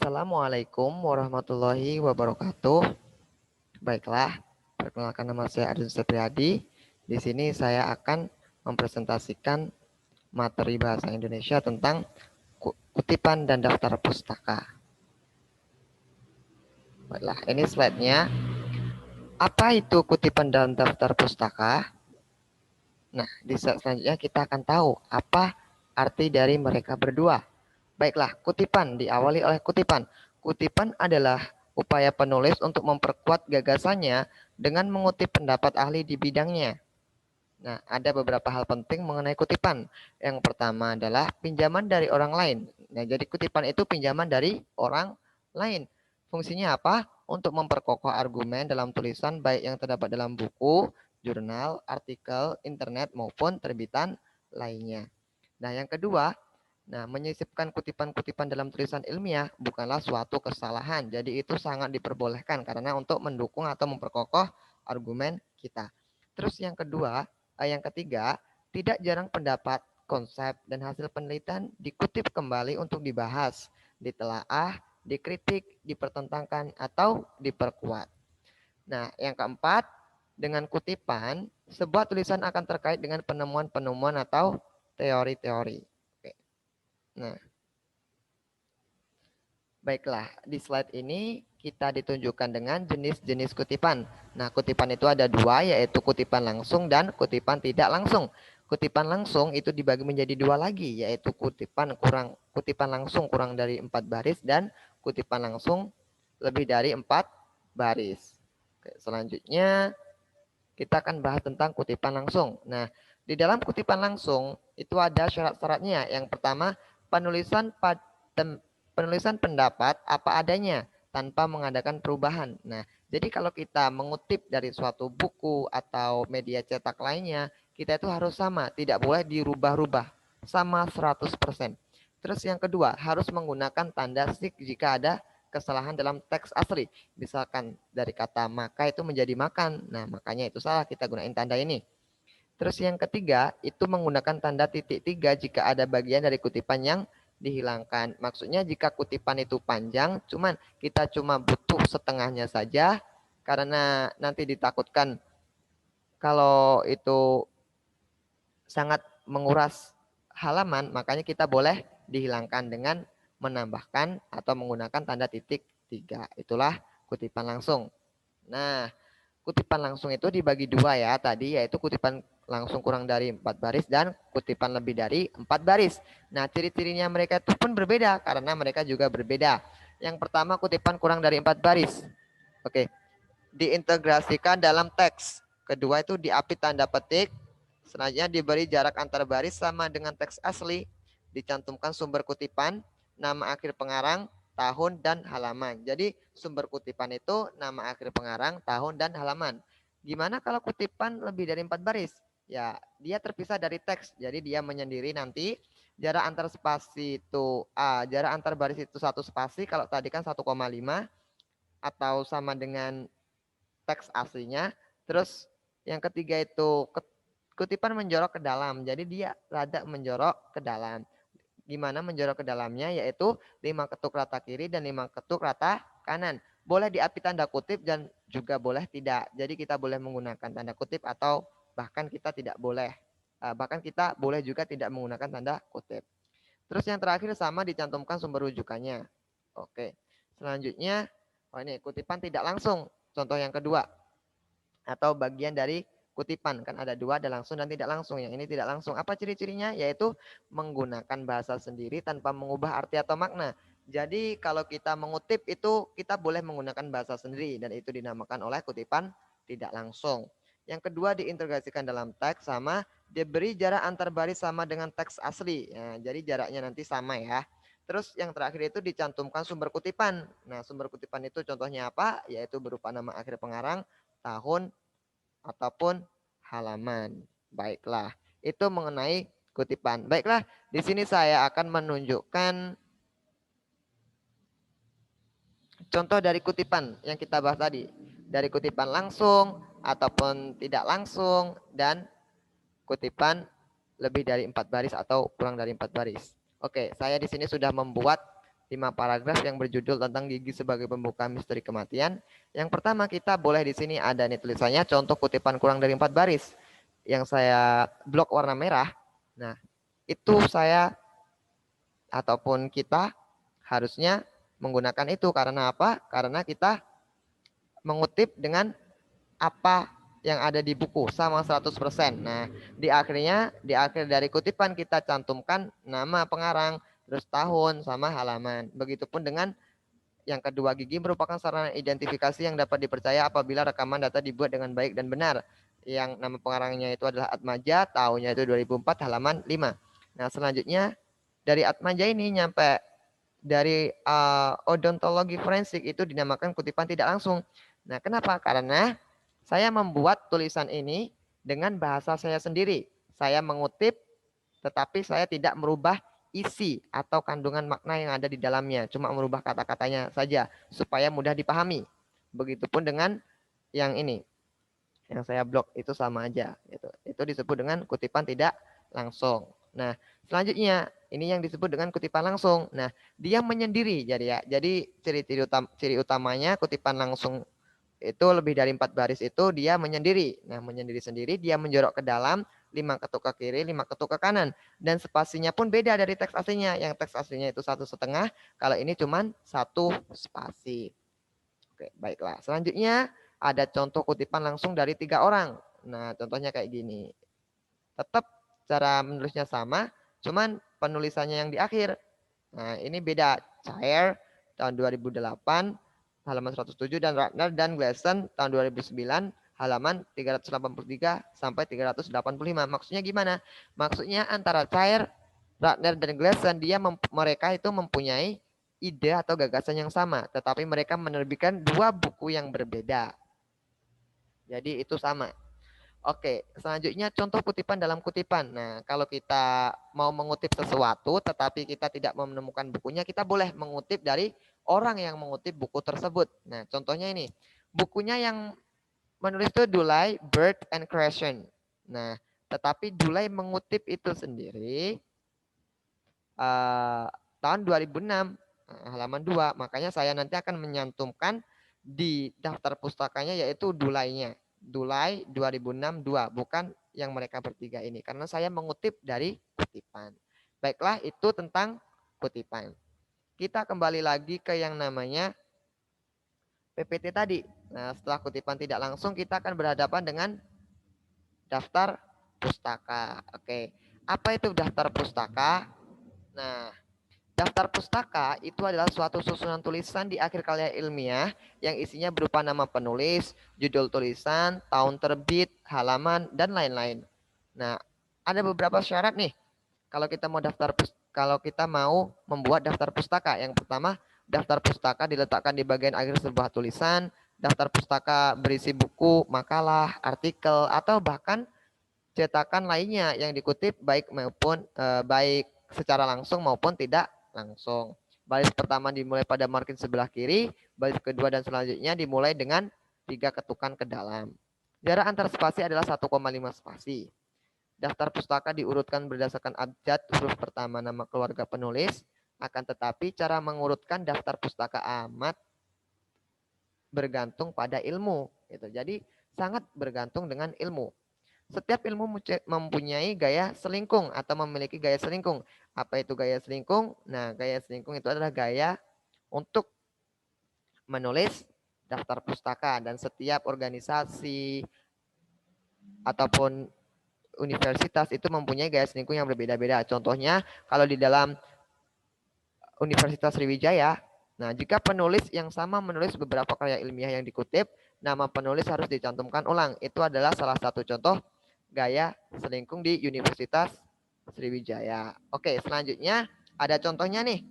Assalamualaikum warahmatullahi wabarakatuh. Baiklah, perkenalkan nama saya Arjun Setriadi. Di sini saya akan mempresentasikan materi bahasa Indonesia tentang kutipan dan daftar pustaka. Baiklah, ini slide-nya. Apa itu kutipan dan daftar pustaka? Nah, di slide selanjutnya kita akan tahu apa arti dari mereka berdua. Baiklah, kutipan diawali oleh kutipan. Kutipan adalah upaya penulis untuk memperkuat gagasannya dengan mengutip pendapat ahli di bidangnya. Nah, ada beberapa hal penting mengenai kutipan. Yang pertama adalah pinjaman dari orang lain. Nah, jadi kutipan itu pinjaman dari orang lain. Fungsinya apa? Untuk memperkokoh argumen dalam tulisan baik yang terdapat dalam buku, jurnal, artikel, internet maupun terbitan lainnya. Nah, yang kedua, menyisipkan kutipan-kutipan dalam tulisan ilmiah bukanlah suatu kesalahan. Jadi itu sangat diperbolehkan karena untuk mendukung atau memperkokoh argumen kita. Terus yang ketiga, tidak jarang pendapat, konsep, dan hasil penelitian dikutip kembali untuk dibahas, ditelaah, dikritik, dipertentangkan, atau diperkuat. Nah, yang keempat, dengan kutipan, sebuah tulisan akan terkait dengan penemuan-penemuan atau teori-teori. Nah, baiklah, di slide ini kita ditunjukkan dengan jenis-jenis kutipan. Nah, kutipan itu ada dua, yaitu kutipan langsung dan kutipan tidak langsung. Kutipan langsung itu dibagi menjadi dua lagi, yaitu kutipan langsung kurang dari 4 baris dan kutipan langsung lebih dari 4 baris. Oke, selanjutnya kita akan bahas tentang kutipan langsung. Nah, di dalam kutipan langsung itu ada syarat-syaratnya. Yang pertama, penulisan pendapat apa adanya tanpa mengadakan perubahan. Nah, jadi kalau kita mengutip dari suatu buku atau media cetak lainnya, kita itu harus sama, tidak boleh dirubah-rubah, sama 100%. Terus yang kedua, harus menggunakan tanda sik jika ada kesalahan dalam teks asli. Misalkan dari kata maka itu menjadi makan. Nah, makanya itu salah, kita gunain tanda ini. Terus yang ketiga, itu menggunakan tanda titik 3 jika ada bagian dari kutipan yang dihilangkan. Maksudnya jika kutipan itu panjang, kita cuma butuh setengahnya saja, karena nanti ditakutkan kalau itu sangat menguras halaman, makanya kita boleh dihilangkan dengan menambahkan atau menggunakan tanda titik 3. Itulah kutipan langsung. Nah, kutipan langsung itu dibagi dua ya tadi, yaitu kutipan langsung kurang dari 4 baris dan kutipan lebih dari 4 baris. Nah, ciri-cirinya mereka itu pun berbeda karena mereka juga berbeda. Yang pertama, kutipan kurang dari 4 baris. Oke, diintegrasikan dalam teks. Kedua itu diapit tanda petik. Selanjutnya diberi jarak antar baris sama dengan teks asli. Dicantumkan sumber kutipan, nama akhir pengarang, tahun, dan halaman. Jadi sumber kutipan itu nama akhir pengarang, tahun, dan halaman. Gimana kalau kutipan lebih dari 4 baris? Ya, dia terpisah dari teks. Jadi dia menyendiri nanti. Jarak antar spasi itu jarak antar baris itu 1 spasi. Kalau tadi kan 1,5 atau sama dengan teks aslinya. Terus yang ketiga itu kutipan menjorok ke dalam. Jadi dia rada menjorok ke dalam. Gimana menjorok ke dalamnya? Yaitu 5 ketuk rata kiri dan 5 ketuk rata kanan. Boleh diapit tanda kutip dan juga boleh tidak. Jadi kita boleh menggunakan tanda kutip atau bahkan kita tidak boleh. Bahkan kita boleh juga tidak menggunakan tanda kutip. Terus yang terakhir sama dicantumkan sumber rujukannya. Oke. Selanjutnya, ini kutipan tidak langsung. Contoh yang kedua. Atau bagian dari kutipan. Kan ada dua, ada langsung dan tidak langsung. Yang ini tidak langsung. Apa ciri-cirinya? Yaitu menggunakan bahasa sendiri tanpa mengubah arti atau makna. Jadi kalau kita mengutip itu kita boleh menggunakan bahasa sendiri. Dan itu dinamakan oleh kutipan tidak langsung. Yang kedua diintegrasikan dalam teks sama diberi jarak antar baris sama dengan teks asli. Nah, jadi jaraknya nanti sama ya. Terus yang terakhir itu dicantumkan sumber kutipan. Nah, sumber kutipan itu contohnya apa? Yaitu berupa nama akhir pengarang, tahun, ataupun halaman. Baiklah, itu mengenai kutipan. Baiklah, di sini saya akan menunjukkan contoh dari kutipan yang kita bahas tadi. Dari kutipan langsung ataupun tidak langsung dan lebih dari 4 baris atau kurang dari 4 baris. Oke, saya di sini sudah membuat 5 paragraf yang berjudul tentang gigi sebagai pembuka misteri kematian. Yang pertama kita boleh di sini ada nih tulisannya contoh kutipan kurang dari 4 baris yang saya blok warna merah. Nah, itu saya ataupun kita harusnya menggunakan itu karena apa? Karena kita mengutip dengan apa yang ada di buku sama 100%. Nah, di akhir dari kutipan kita cantumkan nama pengarang, terus tahun sama halaman. Begitupun dengan yang kedua, gigi merupakan sarana identifikasi yang dapat dipercaya apabila rekaman data dibuat dengan baik dan benar. Yang nama pengarangnya itu adalah Atmaja, tahunnya itu 2004, halaman 5. Nah, selanjutnya dari Atmaja ini nyampe dari odontologi forensik itu dinamakan kutipan tidak langsung. Nah, kenapa? Karena saya membuat tulisan ini dengan bahasa saya sendiri. Saya mengutip, tetapi saya tidak merubah isi atau kandungan makna yang ada di dalamnya. Cuma merubah kata-katanya saja, supaya mudah dipahami. Begitupun dengan yang ini. Yang saya blok itu sama aja. Itu disebut dengan kutipan tidak langsung. Nah, selanjutnya ini yang disebut dengan kutipan langsung. Nah, dia menyendiri jadi ya. Jadi ciri utamanya kutipan langsung itu lebih dari 4 baris itu dia menyendiri. Nah, menyendiri sendiri dia menjorok ke dalam, 5 ketuk ke kiri, 5 ketuk ke kanan. Dan spasinya pun beda dari teks aslinya. Yang teks aslinya itu 1,5, kalau ini cuma 1 spasi. Oke, baiklah. Selanjutnya ada contoh kutipan langsung dari 3 orang. Nah, contohnya kayak gini. Tetap cara menulisnya sama, cuman penulisannya yang di akhir. Nah, ini beda. Chair tahun 2008, halaman 107, dan Ratner dan Gleason tahun 2009, halaman 383 sampai 385. Maksudnya gimana? Maksudnya antara Chair, Ratner dan Gleason mereka itu mempunyai ide atau gagasan yang sama, tetapi mereka menerbitkan 2 buku yang berbeda. Jadi itu sama. Oke, selanjutnya contoh kutipan dalam kutipan. Nah, kalau kita mau mengutip sesuatu tetapi kita tidak menemukan bukunya, kita boleh mengutip dari orang yang mengutip buku tersebut. Nah, contohnya ini. Bukunya yang menulis itu Dulay, Bird and Creation. Nah, tetapi Dulay mengutip itu sendiri tahun 2006, halaman 2. Makanya saya nanti akan menyantumkan di daftar pustakanya yaitu Dulaynya. Dulay 2006 2, bukan yang mereka bertiga ini. Karena saya mengutip dari kutipan. Baiklah, itu tentang kutipan. Kita kembali lagi ke yang namanya PPT tadi. Nah, setelah kutipan tidak langsung, kita akan berhadapan dengan daftar pustaka. Oke, apa itu daftar pustaka? Nah, daftar pustaka itu adalah suatu susunan tulisan di akhir karya ilmiah yang isinya berupa nama penulis, judul tulisan, tahun terbit, halaman, dan lain-lain. Nah, ada beberapa syarat nih kalau kita mau membuat daftar pustaka. Yang pertama, daftar pustaka diletakkan di bagian akhir sebuah tulisan. Daftar pustaka berisi buku, makalah, artikel, atau bahkan cetakan lainnya yang dikutip baik secara langsung maupun tidak langsung. Baris pertama dimulai pada margin sebelah kiri, baris kedua dan selanjutnya dimulai dengan 3 ketukan ke dalam. Jarak antar spasi adalah 1,5 spasi. Daftar pustaka diurutkan berdasarkan abjad huruf pertama nama keluarga penulis, akan tetapi cara mengurutkan daftar pustaka amat bergantung pada ilmu. Jadi sangat bergantung dengan ilmu. Setiap ilmu mempunyai gaya selingkung atau memiliki gaya selingkung. Apa itu gaya selingkung? Nah, gaya selingkung itu adalah gaya untuk menulis daftar pustaka, dan setiap organisasi ataupun universitas itu mempunyai gaya selingkung yang berbeda-beda. Contohnya, kalau di dalam Universitas Sriwijaya, nah jika penulis yang sama menulis beberapa karya ilmiah yang dikutip, nama penulis harus dicantumkan ulang. Itu adalah salah satu contoh gaya selingkung di Universitas Sriwijaya. Oke, selanjutnya ada contohnya nih.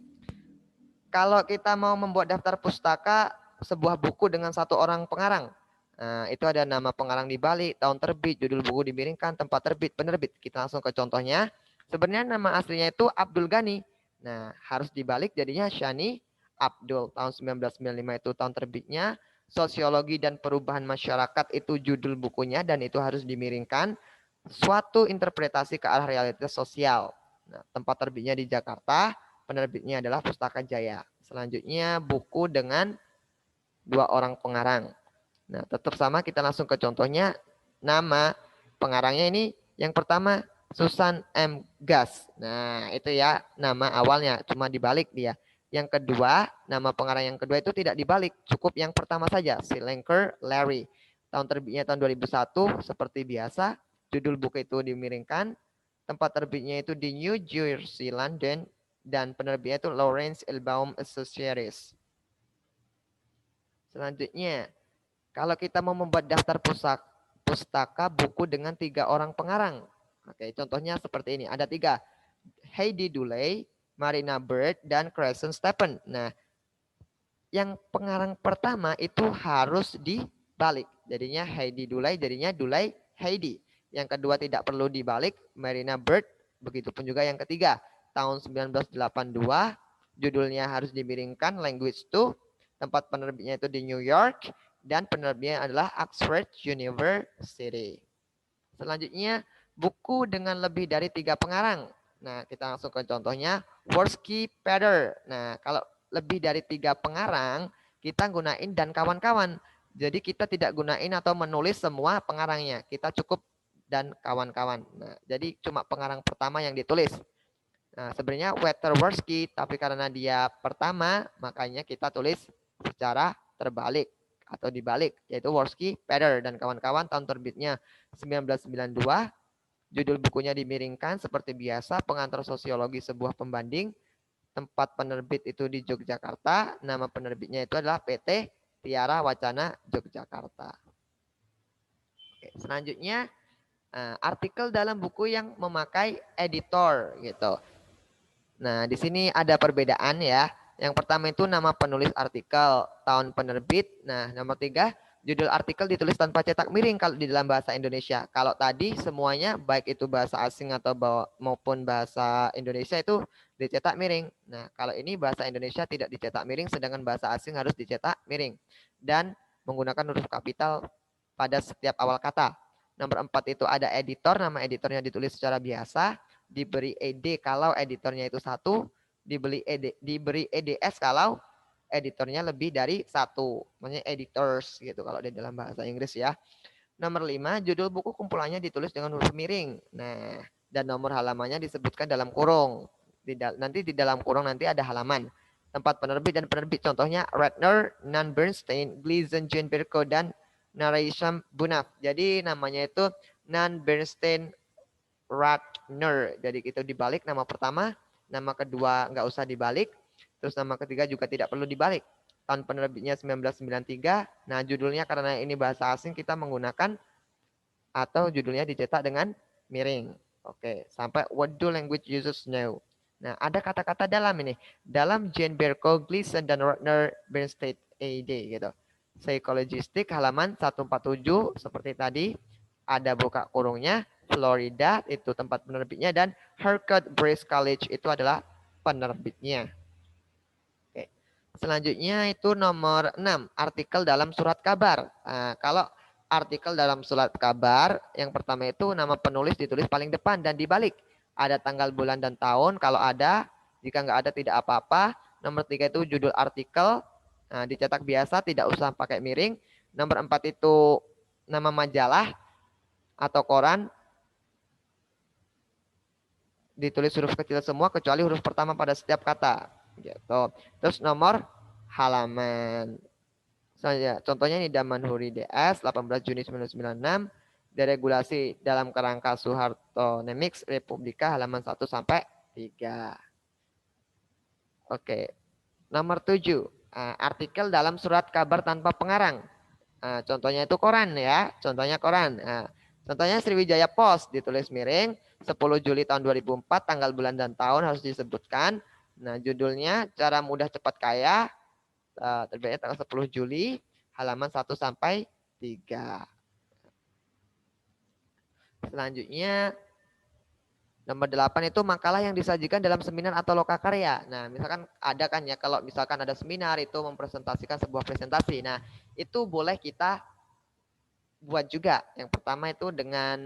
Kalau kita mau membuat daftar pustaka sebuah buku dengan 1 orang pengarang, nah, itu ada nama pengarang di balik, tahun terbit, judul buku dimiringkan, tempat terbit, penerbit. Kita langsung ke contohnya. Sebenarnya nama aslinya itu Abdul Ghani. Nah, harus dibalik jadinya Shani Abdul. Tahun 1995 itu tahun terbitnya. Sosiologi dan Perubahan Masyarakat itu judul bukunya, dan itu harus dimiringkan. Suatu interpretasi ke arah realitas sosial. Nah, tempat terbitnya di Jakarta. penerbitnya adalah Pustaka Jaya. Selanjutnya buku dengan 2 orang pengarang. Nah, tetap sama, kita langsung ke contohnya. Nama pengarangnya ini yang pertama Susan M. Gas. Nah, itu ya nama awalnya, cuma dibalik dia. Yang kedua, nama pengarang yang kedua itu tidak dibalik, cukup yang pertama saja, Silenker Larry. Tahun terbitnya tahun 2001, seperti biasa, judul buku itu dimiringkan, tempat terbitnya itu di New Jersey, London, dan penerbitnya itu Lawrence Elbaum Associates. Selanjutnya, kalau kita mau membuat daftar pustaka buku dengan 3 orang pengarang. Oke, contohnya seperti ini. Ada 3. Heidi Duley, Marina Bird, dan Crescent Stephen. Nah, yang pengarang pertama itu harus dibalik. Jadinya Heidi Duley, jadinya Duley Heidi. Yang kedua tidak perlu dibalik, Marina Bird. Begitupun juga yang ketiga. Tahun 1982, judulnya harus dimiringkan, Language 2. Tempat penerbitnya itu di New York. Dan penerbitnya adalah Oxford University. Selanjutnya, buku dengan lebih dari 3 pengarang. Nah, kita langsung ke contohnya. Worski Peter. Nah, kalau lebih dari 3 pengarang, kita gunain dan kawan-kawan. Jadi kita tidak gunain atau menulis semua pengarangnya. Kita cukup dan kawan-kawan. Nah, jadi cuma pengarang pertama yang ditulis. Nah, sebenarnya Worski, tapi karena dia pertama, makanya kita tulis secara terbalik atau dibalik, yaitu Worski Peter dan kawan-kawan, tahun terbitnya 1992. Judul bukunya dimiringkan seperti biasa, pengantar sosiologi sebuah pembanding. Tempat penerbit itu di Yogyakarta. Nama penerbitnya itu adalah PT Tiara Wacana Yogyakarta. Oke, selanjutnya artikel dalam buku yang memakai editor gitu. Nah, di sini ada perbedaan ya. Yang pertama itu nama penulis artikel, tahun penerbit. Nah, nomor 3, judul artikel ditulis tanpa cetak miring kalau di dalam bahasa Indonesia. Kalau tadi semuanya baik itu bahasa asing atau maupun bahasa Indonesia itu dicetak miring. Nah, kalau ini bahasa Indonesia tidak dicetak miring, sedangkan bahasa asing harus dicetak miring. Dan menggunakan huruf kapital pada setiap awal kata. Nomor 4 itu ada editor, nama editornya ditulis secara biasa, diberi ed kalau editornya itu 1, diberi eds kalau editornya lebih dari 1. Maksudnya editors gitu kalau di dalam bahasa Inggris ya. Nomor 5, judul buku kumpulannya ditulis dengan huruf miring. Nah, dan nomor halamannya disebutkan dalam kurung. Nanti di dalam kurung nanti ada halaman. Tempat penerbit dan penerbit contohnya Ratner, Nan Bernstein, Gleason, Jane Birko, dan Narayam Bunaf. Jadi namanya itu Nan Bernstein Ratner. Jadi itu dibalik nama pertama, nama kedua nggak usah dibalik, terus nama ketiga juga tidak perlu dibalik. Tahun penerbitnya 1993. Nah, judulnya karena ini bahasa asing kita menggunakan atau judulnya dicetak dengan miring. Oke, sampai what do language users know? Nah, ada kata-kata dalam ini. Dalam Jane Birko, Gleason, dan Ratner Bernstein AD gitu. Psikologistik halaman 147 seperti tadi. Ada buka kurungnya. Florida itu tempat penerbitnya, dan Harcourt Brace College itu adalah penerbitnya. Oke. Selanjutnya itu nomor 6, artikel dalam surat kabar. Nah, kalau artikel dalam surat kabar, yang pertama itu nama penulis ditulis paling depan dan dibalik. Ada tanggal, bulan, dan tahun. Kalau ada, jika nggak ada tidak apa-apa. Nomor 3 itu judul artikel. Nah, dicetak biasa, tidak usah pakai miring. Nomor 4 itu nama majalah atau koran. Ditulis huruf kecil semua kecuali huruf pertama pada setiap kata. Gitu. Terus nomor halaman. Contohnya ini Damanhuri DS 18 Juni 1996, deregulasi dalam kerangka Soeharto Nemix Republika halaman 1 sampai 3. Oke. Nomor 7, artikel dalam surat kabar tanpa pengarang. Contohnya itu koran ya, contohnya koran. Contohnya Sriwijaya Post ditulis miring 10 Juli tahun 2004, tanggal, bulan, dan tahun harus disebutkan. Nah, judulnya Cara Mudah Cepat Kaya, terbitnya tanggal 10 Juli, halaman 1 sampai 3. Selanjutnya nomor 8 itu makalah yang disajikan dalam seminar atau lokakarya. Nah, misalkan ada kan ya, kalau misalkan ada seminar itu mempresentasikan sebuah presentasi. Nah, itu boleh kita buat juga. Yang pertama itu dengan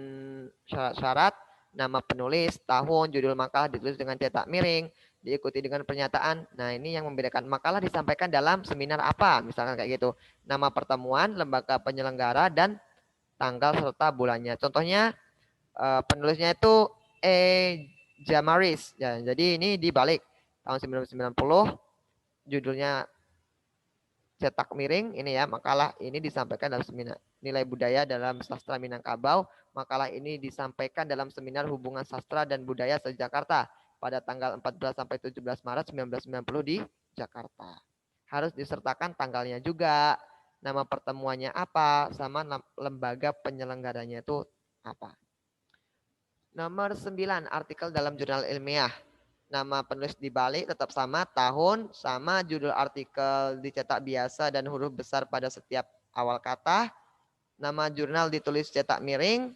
syarat-syarat, nama penulis, tahun, judul makalah ditulis dengan cetak miring, diikuti dengan pernyataan. Nah, ini yang membedakan. Makalah disampaikan dalam seminar apa, misalkan kayak gitu. Nama pertemuan, lembaga penyelenggara, dan tanggal serta bulannya. Contohnya penulisnya itu Jamaris. Ya, jadi ini dibalik tahun 1990, judulnya cetak miring ini ya, makalah ini disampaikan dalam seminar nilai budaya dalam sastra Minangkabau. Makalah ini disampaikan dalam seminar hubungan sastra dan budaya se-Jakarta pada tanggal 14 sampai 17 Maret 1990 di Jakarta. Harus disertakan tanggalnya juga, nama pertemuannya apa, sama lembaga penyelenggaranya itu apa. Nomor 9, artikel dalam jurnal ilmiah. Nama penulis dibalik tetap sama, tahun, sama judul artikel dicetak biasa dan huruf besar pada setiap awal kata. Nama jurnal ditulis cetak miring.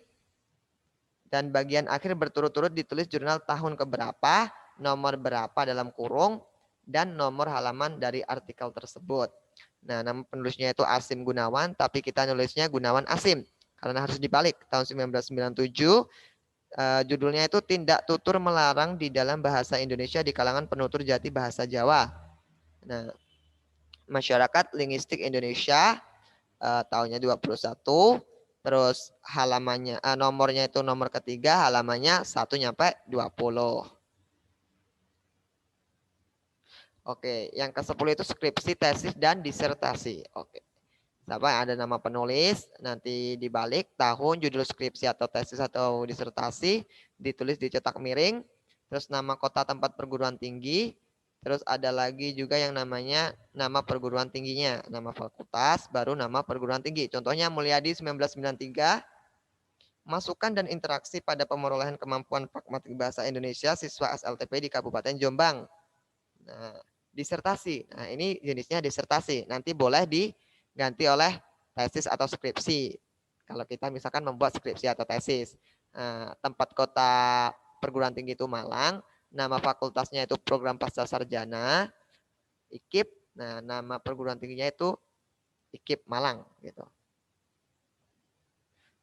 Dan bagian akhir berturut-turut ditulis jurnal tahun keberapa, nomor berapa dalam kurung, dan nomor halaman dari artikel tersebut. Nah, nama penulisnya itu Asim Gunawan, tapi kita nulisnya Gunawan Asim. Karena harus dibalik, tahun 1997. Judulnya itu Tindak Tutur Melarang di dalam Bahasa Indonesia di kalangan penutur jati bahasa Jawa. Nah, Masyarakat Linguistik Indonesia, tahunnya 21. Terus halamannya, nomornya itu nomor ketiga, halamannya 1 sampai 20. Oke, yang ke-10 itu skripsi, tesis, dan disertasi. Oke. Sampai ada nama penulis, nanti dibalik tahun, judul skripsi atau tesis atau disertasi, ditulis dicetak miring, terus nama kota tempat perguruan tinggi, terus ada lagi juga yang namanya nama perguruan tingginya, nama fakultas, baru nama perguruan tinggi. Contohnya Mulyadi 1993, masukan dan interaksi pada pemerolehan kemampuan pragmatik bahasa Indonesia siswa SLTP di Kabupaten Jombang. Nah, disertasi. Nah, ini jenisnya disertasi. Nanti boleh diganti oleh tesis atau skripsi. Kalau kita misalkan membuat skripsi atau tesis. Nah, tempat kota perguruan tinggi itu Malang. Nama fakultasnya itu program pasca sarjana, IKIP. Nah, nama perguruan tingginya itu IKIP Malang gitu.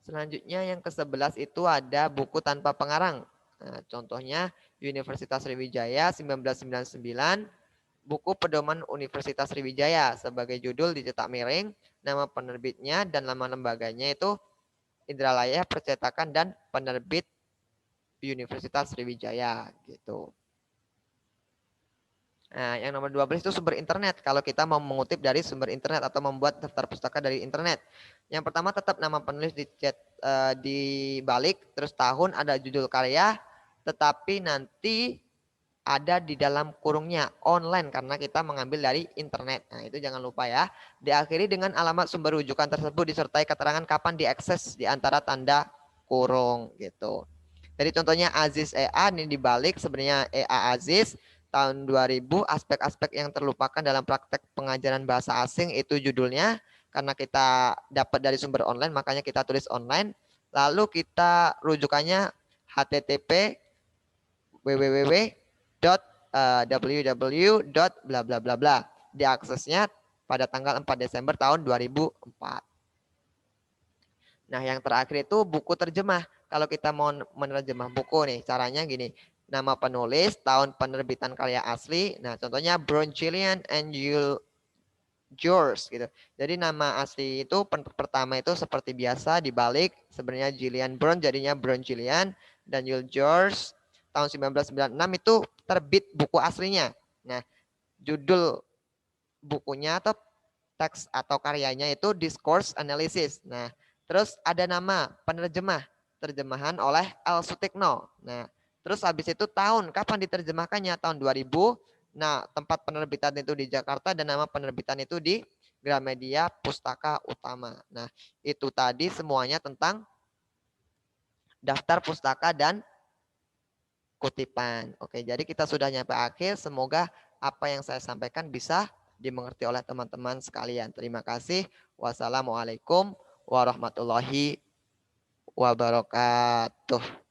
Selanjutnya yang ke-11 itu ada buku tanpa pengarang. Nah, contohnya Universitas Sriwijaya 1999, buku pedoman Universitas Sriwijaya sebagai judul dicetak miring, nama penerbitnya dan nama lembaganya itu Indralaya Percetakan dan Penerbit Universitas Sriwijaya gitu. Nah, yang nomor 12 itu sumber internet. Kalau kita mau mengutip dari sumber internet atau membuat daftar pustaka dari internet. Yang pertama tetap nama penulis di balik, terus tahun, ada judul karya, tetapi nanti ada di dalam kurungnya online karena kita mengambil dari internet. Nah, itu jangan lupa ya. Diakhiri dengan alamat sumber rujukan tersebut disertai keterangan kapan diakses di antara tanda kurung gitu. Jadi contohnya Aziz EA ini dibalik sebenarnya EA Aziz tahun 2000, aspek-aspek yang terlupakan dalam praktek pengajaran bahasa asing itu judulnya, karena kita dapat dari sumber online makanya kita tulis online. Lalu kita rujukannya http www.www. bla bla bla bla. Diaksesnya pada tanggal 4 Desember tahun 2004. Nah, yang terakhir itu buku terjemah. Kalau kita mau menerjemah buku nih, caranya gini. Nama penulis, tahun penerbitan karya asli. Nah, contohnya Brown Gillian and Yul George gitu. Jadi nama asli itu pertama itu seperti biasa dibalik sebenarnya Gillian Brown jadinya Brown Gillian, dan Yul George tahun 1996 itu terbit buku aslinya. Nah, judul bukunya atau teks atau karyanya itu Discourse Analysis. Nah, terus ada nama penerjemah, terjemahan oleh L. Sutikno. Nah, terus habis itu tahun, kapan diterjemahkannya? Tahun 2000. Nah, tempat penerbitan itu di Jakarta dan nama penerbitan itu di Gramedia Pustaka Utama. Nah, itu tadi semuanya tentang daftar pustaka dan kutipan. Oke, jadi kita sudah nyampe akhir. Semoga apa yang saya sampaikan bisa dimengerti oleh teman-teman sekalian. Terima kasih. Wassalamualaikum warahmatullahi wabarakatuh.